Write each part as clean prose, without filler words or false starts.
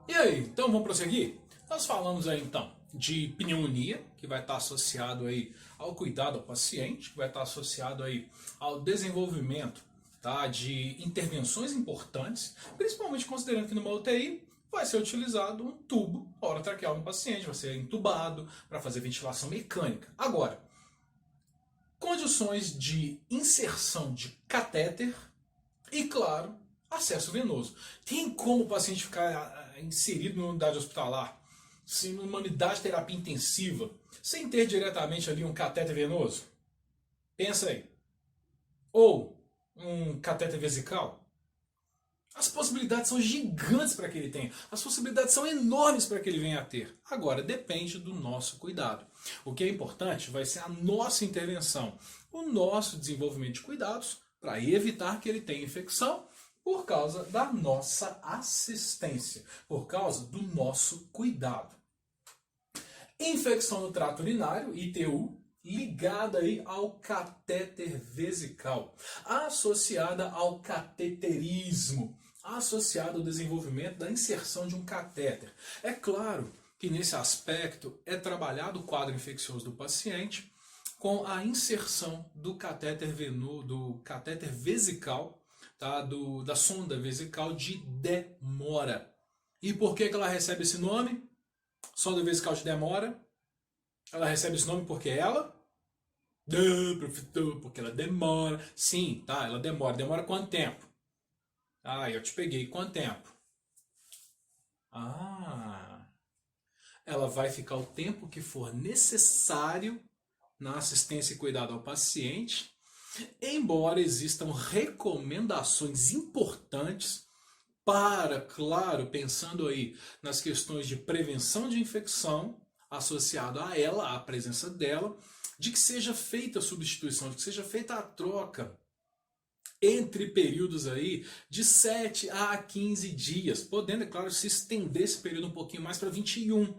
E aí, então vamos prosseguir? Nós falamos aí então de pneumonia, que vai estar associado aí ao cuidado ao paciente, que vai estar associado aí ao desenvolvimento, tá, de intervenções importantes, principalmente considerando que numa UTI vai ser utilizado um tubo orotraqueal no paciente, vai ser entubado para fazer ventilação mecânica. Agora, condições de inserção de catéter e, claro, acesso venoso. Tem como o paciente ficar inserido numa unidade hospitalar, sim, numa unidade de terapia intensiva, sem ter diretamente ali um catéter venoso? Pensa aí. Ou um catéter vesical? As possibilidades são gigantes para que ele tenha. As possibilidades são enormes para que ele venha a ter. Agora, depende do nosso cuidado. O que é importante vai ser a nossa intervenção, o nosso desenvolvimento de cuidados para evitar que ele tenha infecção por causa da nossa assistência, por causa do nosso cuidado. Infecção no trato urinário, ITU, ligada aí ao catéter vesical, associada ao cateterismo, associada ao desenvolvimento da inserção de um catéter. É claro que nesse aspecto é trabalhado o quadro infeccioso do paciente com a inserção do catéter do catéter vesical, tá? Da sonda vesical de demora. E por que ela recebe esse nome? Sonda vesical de demora. Ela recebe esse nome porque ela... professor, porque ela demora. Sim, tá, ela demora. Demora quanto tempo? Ah, eu te peguei. Quanto tempo? Ah, ela vai ficar o tempo que for necessário na assistência e cuidado ao paciente, embora existam recomendações importantes para, claro, pensando aí nas questões de prevenção de infecção, associado a ela, à presença dela, de que seja feita a substituição, de que seja feita a troca entre períodos aí de 7 a 15 dias, podendo, é claro, se estender esse período um pouquinho mais para 21.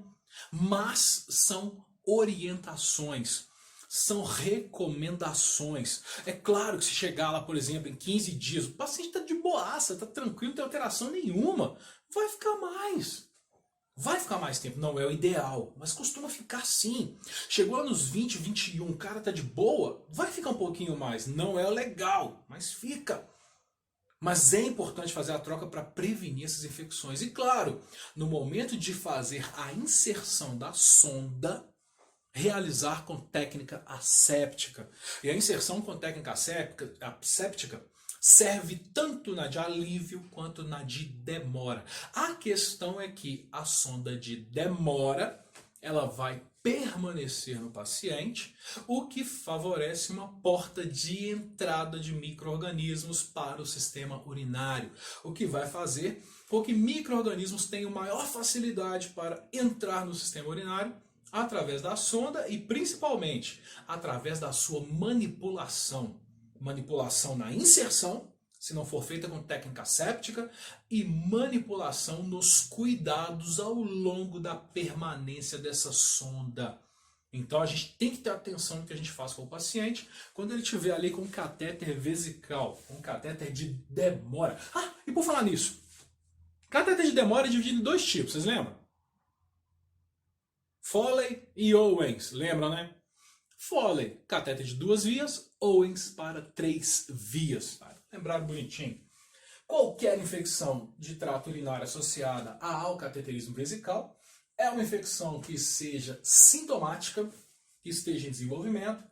Mas são orientações, são recomendações. É claro que se chegar lá, por exemplo, em 15 dias, o paciente está de boaça, está tranquilo, não tem alteração nenhuma, vai ficar mais. Vai ficar mais tempo, não é o ideal, mas costuma ficar sim. Chegou lá nos 20, 21, o cara tá de boa, vai ficar um pouquinho mais. Não é o legal, mas fica. Mas é importante fazer a troca para prevenir essas infecções. E claro, no momento de fazer a inserção da sonda, realizar com técnica asséptica. E a inserção com técnica asséptica serve tanto na de alívio quanto na de demora. A questão é que a sonda de demora, ela vai permanecer no paciente, o que favorece uma porta de entrada de micro-organismos para o sistema urinário, o que vai fazer com que micro-organismos tenham maior facilidade para entrar no sistema urinário através da sonda e principalmente através da sua manipulação. Manipulação na inserção, se não for feita com técnica asséptica, e manipulação nos cuidados ao longo da permanência dessa sonda. Então a gente tem que ter atenção no que a gente faz com o paciente quando ele estiver ali com um catéter vesical, com um catéter de demora. Ah, e por falar nisso, catéter de demora é dividido em dois tipos, vocês lembram? Foley e Owens, lembram, né? Foley, catéter de 2 vias, Owens para 3 vias. Tá? Lembraram bonitinho. Qualquer infecção de trato urinário associada ao cateterismo vesical é uma infecção que seja sintomática, que esteja em desenvolvimento,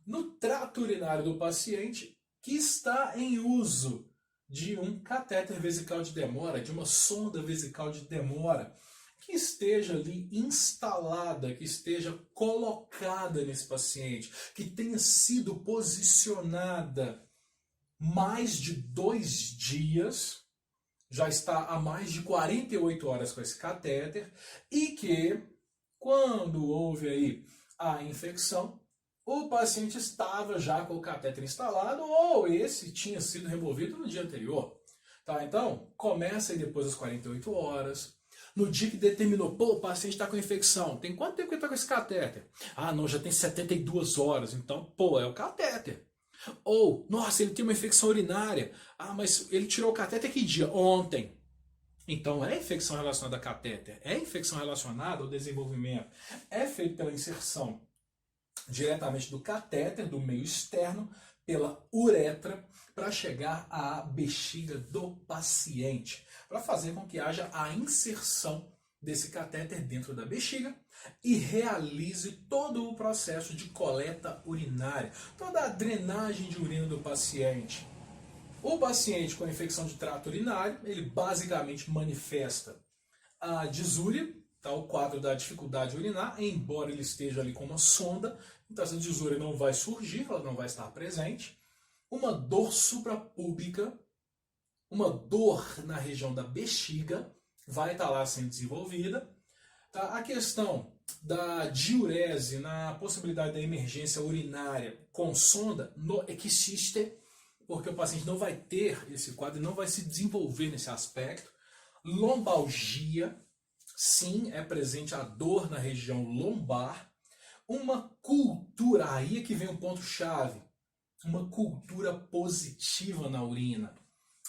no trato urinário do paciente que está em uso de um catéter vesical de demora, de uma sonda vesical de demora, que esteja ali instalada, que esteja colocada nesse paciente, que tenha sido posicionada mais de 2 dias, já está há mais de 48 horas com esse catéter, e que, quando houve aí a infecção, o paciente estava já com o catéter instalado, ou esse tinha sido removido no dia anterior. Tá? Então, começa aí depois das 48 horas, no dia que determinou, pô, o paciente está com infecção. Tem quanto tempo que ele está com esse catéter? Ah, não, já tem 72 horas. Então, pô, é o catéter. Ou, nossa, ele tem uma infecção urinária. Ah, mas ele tirou o catéter que dia? Ontem. Então é infecção relacionada a catéter, é infecção relacionada ao desenvolvimento, é feito pela inserção diretamente do catéter, do meio externo, pela uretra, para chegar à bexiga do paciente, para fazer com que haja a inserção desse catéter dentro da bexiga e realize todo o processo de coleta urinária, toda a drenagem de urina do paciente. O paciente com infecção de trato urinário, ele basicamente manifesta a disúria, tá? O quadro da dificuldade de urinar, embora ele esteja ali com uma sonda, então essa disúria não vai surgir, ela não vai estar presente. Uma dor suprapúbica, uma dor na região da bexiga, vai estar lá sendo desenvolvida. Tá? A questão da diurese, na possibilidade da emergência urinária com sonda, não existe, porque o paciente não vai ter esse quadro, não vai se desenvolver nesse aspecto. Lombalgia, sim, é presente a dor na região lombar. Uma cultura, aí é que vem o ponto-chave, uma cultura positiva na urina.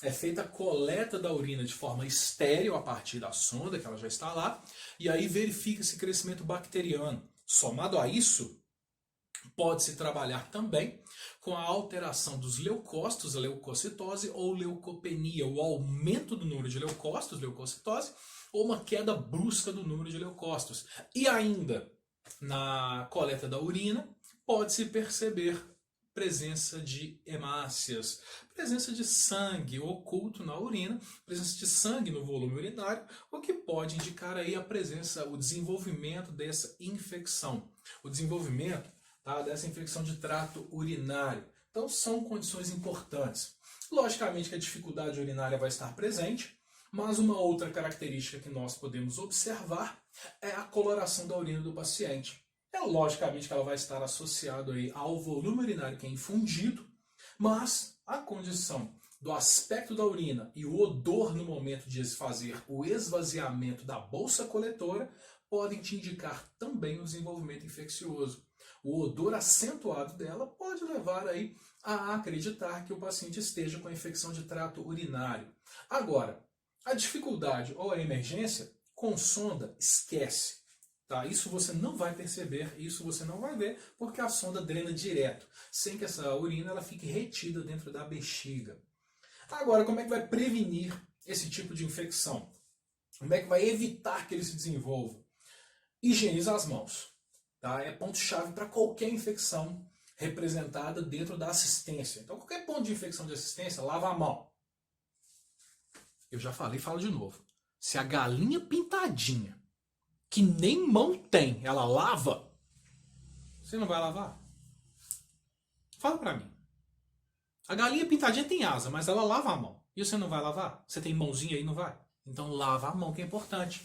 É feita a coleta da urina de forma estéril a partir da sonda, que ela já está lá, e aí verifica-se crescimento bacteriano. Somado a isso, pode-se trabalhar também com a alteração dos leucócitos, a leucocitose ou leucopenia, o aumento do número de leucócitos, leucocitose, ou uma queda brusca do número de leucócitos. E ainda, na coleta da urina, pode-se perceber presença de hemácias, presença de sangue oculto na urina, presença de sangue no volume urinário, o que pode indicar aí a presença, o desenvolvimento dessa infecção, o desenvolvimento, tá, dessa infecção de trato urinário. Então são condições importantes. Logicamente que a dificuldade urinária vai estar presente, mas uma outra característica que nós podemos observar é a coloração da urina do paciente. É logicamente que ela vai estar associada aí ao volume urinário que é infundido, mas a condição do aspecto da urina e o odor no momento de fazer o esvaziamento da bolsa coletora podem te indicar também o desenvolvimento infeccioso. O odor acentuado dela pode levar aí a acreditar que o paciente esteja com infecção de trato urinário. Agora, a dificuldade ou a emergência com sonda, esquece. Tá? Isso você não vai perceber, isso você não vai ver, porque a sonda drena direto, sem que essa urina ela fique retida dentro da bexiga. Agora, como é que vai prevenir esse tipo de infecção? Como é que vai evitar que ele se desenvolva? Higieniza as mãos. Tá? É ponto-chave para qualquer infecção representada dentro da assistência. Então, qualquer ponto de infecção de assistência, lava a mão. Eu já falei, falo de novo. Se a galinha pintadinha, que nem mão tem, ela lava, você não vai lavar? Fala pra mim. A galinha pintadinha tem asa, mas ela lava a mão. E você não vai lavar? Você tem mãozinha aí, não vai? Então lava a mão, que é importante.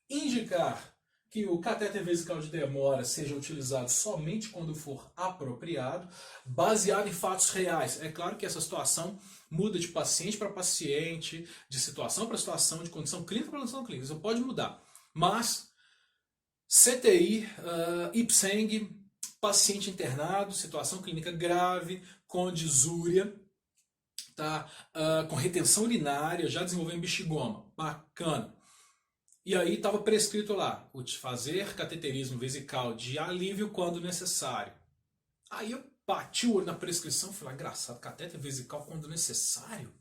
Indicar que o catéter vesical de demora seja utilizado somente quando for apropriado, baseado em fatos reais. É claro que essa situação muda de paciente para paciente, de situação para situação, de condição clínica para condição clínica. Isso pode mudar. Mas CTI, IPSENG, paciente internado, situação clínica grave, com disúria, tá? Com retenção urinária, já desenvolvendo bexigoma. Bacana. E aí estava prescrito lá, fazer cateterismo vesical de alívio quando necessário. Aí eu bati o olho na prescrição e falei, engraçado, catéter vesical quando necessário?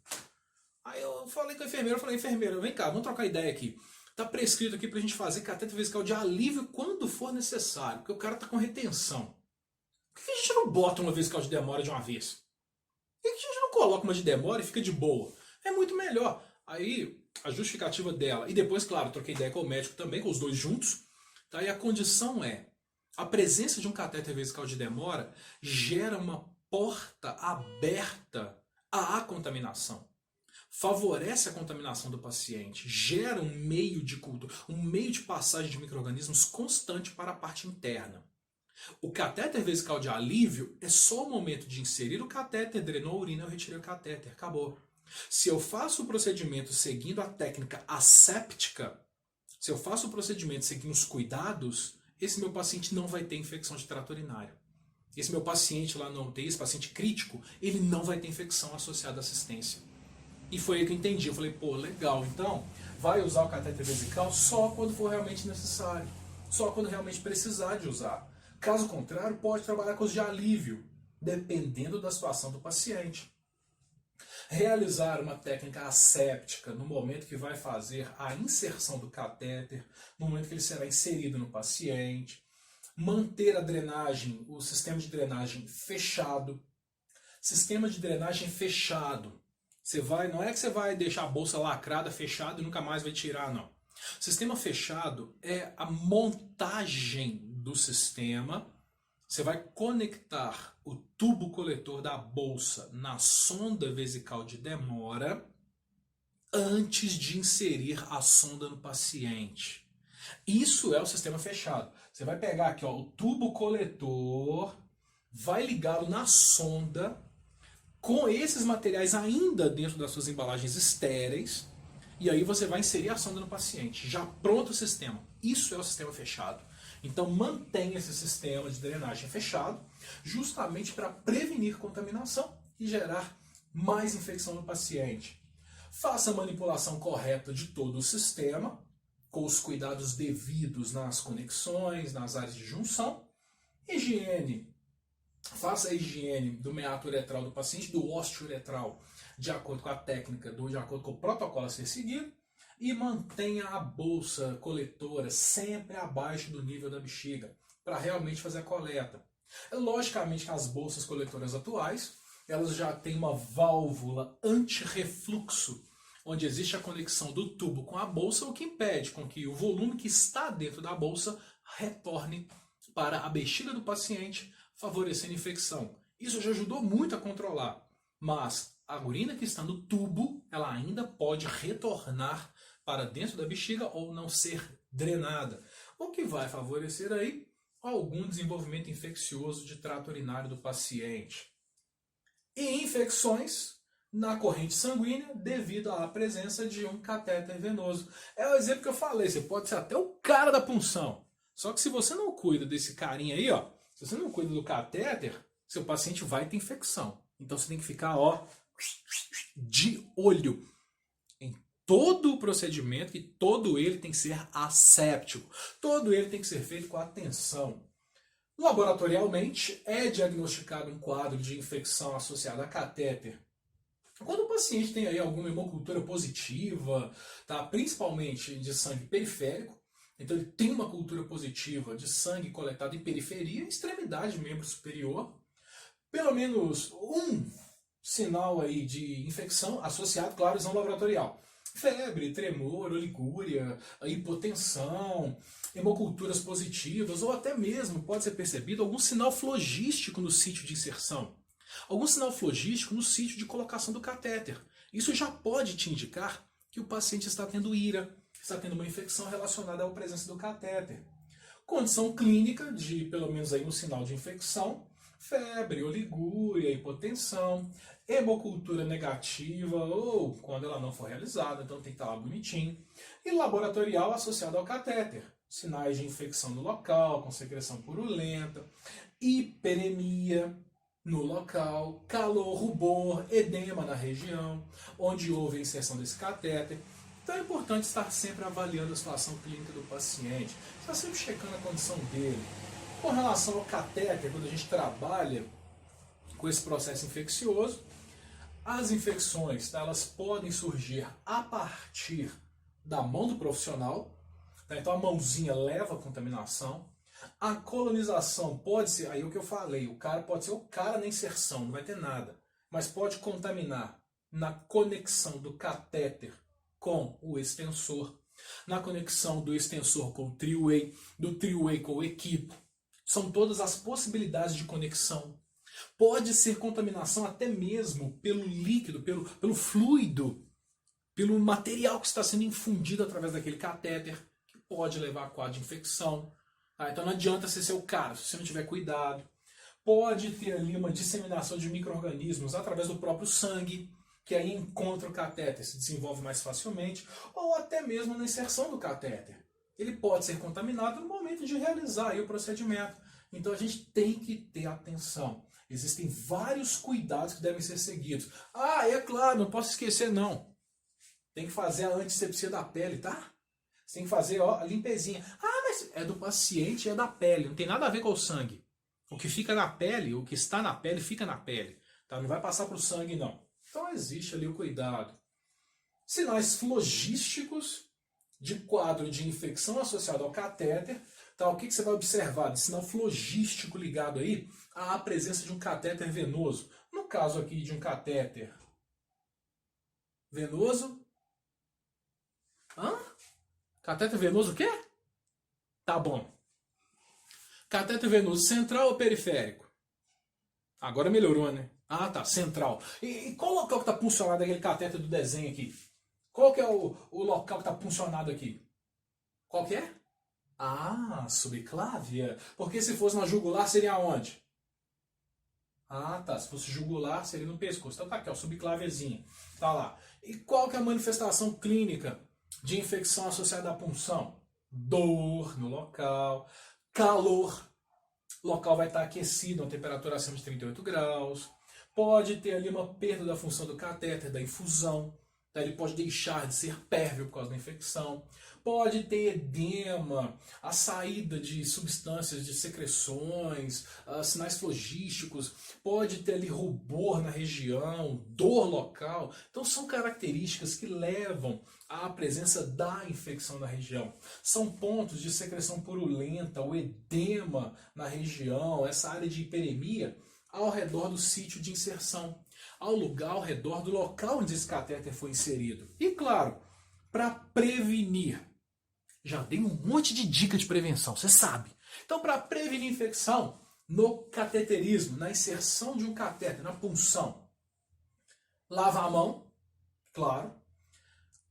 Aí eu falei com a enfermeira, enfermeira, vem cá, vamos trocar ideia aqui. Está prescrito aqui para a gente fazer catéter vesical de alívio quando for necessário, porque o cara está com retenção. Por que a gente não bota uma vesical de demora de uma vez? Por que a gente não coloca uma de demora e fica de boa? É muito melhor. Aí a justificativa dela, e depois, claro, troquei ideia com o médico também, com os dois juntos, tá? E a condição é, a presença de um catéter vesical de demora gera uma porta aberta à contaminação. Favorece a contaminação do paciente, gera um meio de cultura, um meio de passagem de micro-organismos constante para a parte interna. O catéter vesical de alívio é só o momento de inserir o catéter, drenou a urina, eu retirei o catéter, acabou. Se eu faço o procedimento seguindo a técnica asséptica, se eu faço o procedimento seguindo os cuidados, esse meu paciente não vai ter infecção de trato urinário. Esse meu paciente lá não tem, esse paciente crítico, ele não vai ter infecção associada à assistência. E foi aí que eu entendi. Eu falei, pô, legal. Então, vai usar o catéter vesical só quando for realmente necessário, só quando realmente precisar de usar. Caso contrário, pode trabalhar com os de alívio, dependendo da situação do paciente. Realizar uma técnica asséptica no momento que vai fazer a inserção do catéter, no momento que ele será inserido no paciente. Manter a drenagem, o sistema de drenagem fechado. Sistema de drenagem fechado. Não é que você vai deixar a bolsa lacrada, fechada e nunca mais vai tirar, não. Sistema fechado é a montagem do sistema. Você vai conectar o tubo coletor da bolsa na sonda vesical de demora antes de inserir a sonda no paciente. Isso é o sistema fechado. Você vai pegar aqui, ó, o tubo coletor, vai ligá-lo na sonda com esses materiais ainda dentro das suas embalagens estéreis, e aí você vai inserir a sonda no paciente. Já pronto o sistema. Isso é o sistema fechado. Então mantenha esse sistema de drenagem fechado, justamente para prevenir contaminação e gerar mais infecção no paciente. Faça a manipulação correta de todo o sistema, com os cuidados devidos nas conexões, nas áreas de junção. Higiene. Faça a higiene do meato uretral do paciente, do ósseo uretral, de acordo com a técnica, de acordo com o protocolo a ser seguido. E mantenha a bolsa coletora sempre abaixo do nível da bexiga, para realmente fazer a coleta. Logicamente que as bolsas coletoras atuais, elas já têm uma válvula anti-refluxo, onde existe a conexão do tubo com a bolsa, o que impede com que o volume que está dentro da bolsa retorne para a bexiga do paciente, favorecendo a infecção. Isso já ajudou muito a controlar, mas a urina que está no tubo, ela ainda pode retornar para dentro da bexiga ou não ser drenada, o que vai favorecer aí algum desenvolvimento infeccioso de trato urinário do paciente. E infecções na corrente sanguínea devido à presença de um catéter venoso. É o exemplo que eu falei, você pode ser até o cara da punção. Só que se você não cuida desse carinha aí, ó, se você não cuida do catéter, seu paciente vai ter infecção. Então você tem que ficar, ó, de olho em todo o procedimento, e todo ele tem que ser asséptico. Todo ele tem que ser feito com atenção. Laboratorialmente, é diagnosticado um quadro de infecção associada a catéter quando o paciente tem aí alguma hemocultura positiva, tá? Principalmente de sangue periférico. Então ele tem uma cultura positiva de sangue coletado em periferia, extremidade, membro superior. Pelo menos um sinal aí de infecção associado, claro, exame laboratorial. Febre, tremor, oligúria, hipotensão, hemoculturas positivas, ou até mesmo pode ser percebido algum sinal flogístico no sítio de inserção. Algum sinal flogístico no sítio de colocação do catéter. Isso já pode te indicar que o paciente está tendo ira, está tendo uma infecção relacionada à presença do catéter. Condição clínica de pelo menos aí um sinal de infecção, febre, oligúria, hipotensão, hemocultura negativa ou quando ela não for realizada, então tem que estar lá bonitinho. E laboratorial associado ao catéter. Sinais de infecção no local, com secreção purulenta, hiperemia no local, calor, rubor, edema na região onde houve a inserção desse catéter. Então é importante estar sempre avaliando a situação clínica do paciente, estar sempre checando a condição dele. Com relação ao catéter, quando a gente trabalha com esse processo infeccioso, as infecções, tá, elas podem surgir a partir da mão do profissional, tá? Então a mãozinha leva a contaminação. A colonização pode ser, aí é o que eu falei, o cara pode ser o cara na inserção, não vai ter nada, mas pode contaminar na conexão do catéter com o extensor, na conexão do extensor com o three-way, do three-way com o equipo. São todas as possibilidades de conexão. Pode ser contaminação até mesmo pelo líquido, pelo fluido, pelo material que está sendo infundido através daquele catéter, que pode levar a quadro de infecção. Então não adianta você ser o cara, se você não tiver cuidado. Pode ter ali uma disseminação de micro-organismos através do próprio sangue, que aí encontra o catéter, se desenvolve mais facilmente, ou até mesmo na inserção do catéter. Ele pode ser contaminado no momento de realizar aí o procedimento. Então a gente tem que ter atenção. Existem vários cuidados que devem ser seguidos. É claro, não posso esquecer não. Tem que fazer a antisepsia da pele, tá? Você tem que fazer, ó, a limpezinha. Ah, mas é do paciente, é da pele. Não tem nada a ver com o sangue. O que fica na pele, o que está na pele, fica na pele. Tá? Não vai passar para o sangue, não. Então existe ali o cuidado. Sinais flogísticos de quadro de infecção associado ao catéter. Tá? O que você vai observar de sinal flogístico ligado aí à presença de um catéter venoso. No caso aqui de um catéter venoso. Hã? Catéter venoso o quê? Tá bom. Catéter venoso central ou periférico? Agora melhorou, né? Ah, tá, central. E qual local que está puncionado aquele catéter do desenho aqui? Qual que é o local que está puncionado aqui? Qual que é? Ah, subclávia. Porque se fosse na jugular, seria onde? Ah, tá. Se fosse jugular, seria no pescoço. Então tá aqui, ó, subcláviazinha. Tá lá. E qual que é a manifestação clínica de infecção associada à punção? Dor no local, calor. O local vai estar aquecido, uma temperatura acima de 38 graus. Pode ter ali uma perda da função do catéter, da infusão. Tá? Ele pode deixar de ser pérvio por causa da infecção. Pode ter edema, a saída de substâncias, de secreções, sinais flogísticos. Pode ter ali rubor na região, dor local. Então são características que levam à presença da infecção na região. São pontos de secreção purulenta, o edema na região, essa área de hiperemia ao redor do sítio de inserção, ao redor do local onde esse catéter foi inserido. E claro, para prevenir, já dei um monte de dica de prevenção, você sabe. Então, para prevenir infecção no cateterismo, na inserção de um catéter, na punção, lava a mão, claro.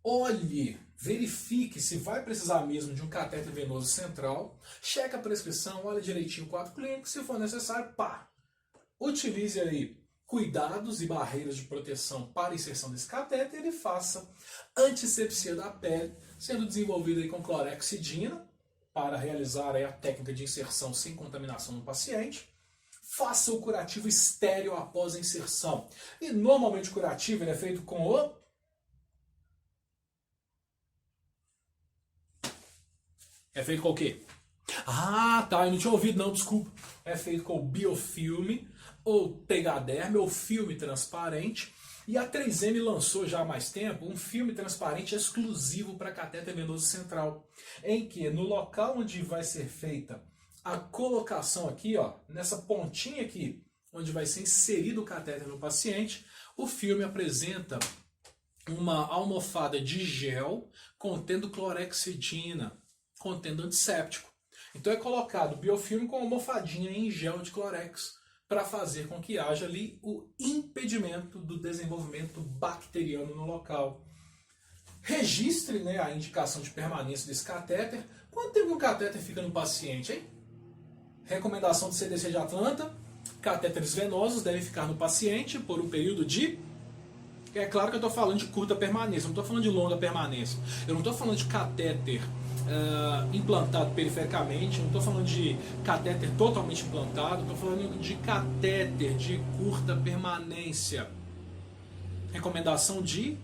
Olhe, verifique se vai precisar mesmo de um catéter venoso central. Checa a prescrição, olha direitinho o quadro clínico. Se for necessário, pá. Utilize aí cuidados e barreiras de proteção para a inserção desse catéter e faça antisepsia da pele, sendo desenvolvida aí com clorexidina para realizar aí a técnica de inserção sem contaminação no paciente. Faça o curativo estéreo após a inserção. E normalmente o curativo ele é feito com o... É feito com o quê? Ah, tá, eu não tinha ouvido não, desculpa. É feito com biofilme, ou tegaderme, ou filme transparente. E a 3M lançou já há mais tempo um filme transparente exclusivo para catéter venoso central, em que no local onde vai ser feita a colocação aqui, ó, nessa pontinha aqui, onde vai ser inserido o catéter no paciente, o filme apresenta uma almofada de gel contendo clorexidina, contendo antisséptico. Então é colocado o biofilme com uma almofadinha em gel de clorex para fazer com que haja ali o impedimento do desenvolvimento bacteriano no local. Registre, né, a indicação de permanência desse catéter. Quanto tempo um catéter fica no paciente, hein? Recomendação do CDC de Atlanta: catéteres venosos devem ficar no paciente por um período de... É claro que eu estou falando de curta permanência, eu não estou falando de longa permanência. Eu não estou falando de catéter implantado perifericamente, não estou falando de catéter totalmente implantado, estou falando de catéter de curta permanência. Recomendação de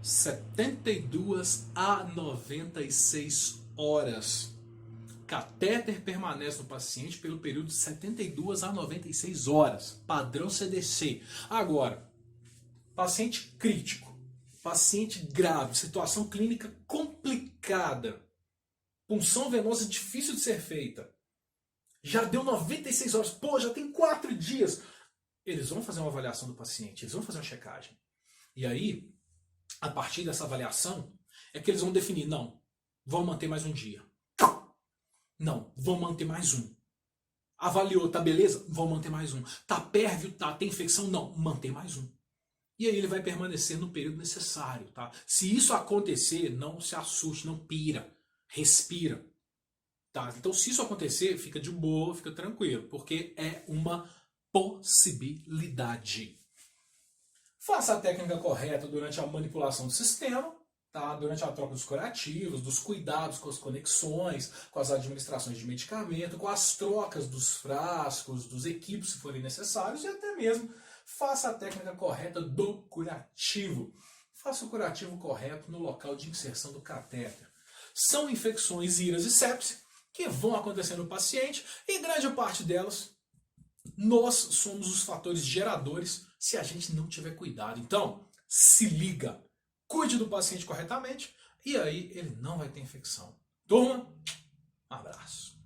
72 a 96 horas. Catéter permanece no paciente pelo período de 72 a 96 horas. Padrão CDC. Agora, paciente crítico, paciente grave, situação clínica complicada, punção venosa difícil de ser feita, já deu 96 horas, pô, já tem 4 dias. Eles vão fazer uma avaliação do paciente, eles vão fazer uma checagem. E aí, a partir dessa avaliação, é que eles vão definir, não, vão manter mais um dia. Não, vão manter mais um. Avaliou, tá beleza? Vão manter mais um. Tá pérvio, tá, tem infecção? Não, manter mais um. E aí ele vai permanecer no período necessário, tá? Se isso acontecer, não se assuste, não pira, respira, tá? Então se isso acontecer, fica de boa, fica tranquilo, porque é uma possibilidade. Faça a técnica correta durante a manipulação do sistema, tá? Durante a troca dos curativos, dos cuidados com as conexões, com as administrações de medicamento, com as trocas dos frascos, dos equipos, se forem necessários, e até mesmo faça a técnica correta do curativo. faça o curativo correto no local de inserção do catéter. São infecções, iras e sepse que vão acontecer no paciente e grande parte delas nós somos os fatores geradores se a gente não tiver cuidado. Então, se liga, cuide do paciente corretamente e aí ele não vai ter infecção. Turma, um abraço.